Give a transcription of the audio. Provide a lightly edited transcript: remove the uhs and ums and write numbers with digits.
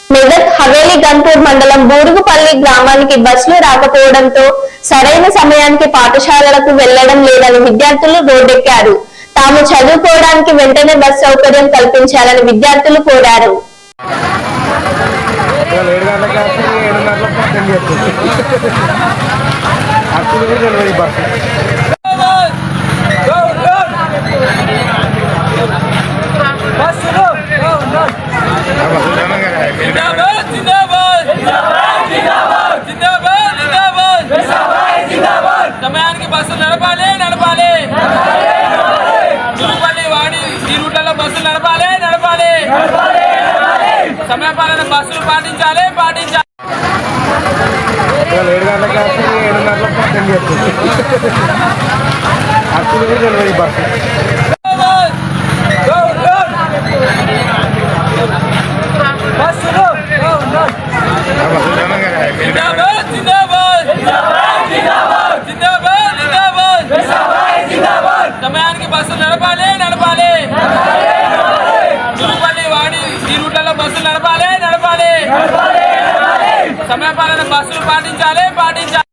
మెదక్ హవేలీ గన్పూర్ మండలం బూరుగుపల్లి గ్రామానికి బస్సులు రాకపోవడంతో సరైన సమయానికి పాఠశాలలకు వెళ్లడం లేదని విద్యార్థులు రోడ్డెక్కారు. తాము చదువుకోవడానికి వెంటనే బస్ సౌకర్యం కల్పించాలని విద్యార్థులు కోరారు. సమయానికి బస్సులు నడపాలి నడపాలి చురుపల్లి వాడి ఈ రూట్లలో బస్సులు నడపాలి నడపాలి సమయపాలన బస్సులు పాటించాలి పాటించాలి. సమయానికి బస్సులు నడపాలి నడపాలి చురుపల్లి వాడి ఈ రూట్లలో బస్సులు నడపాలి నడపాలి సమయపాలన బస్సులు పాటించాలి పాటించాలి.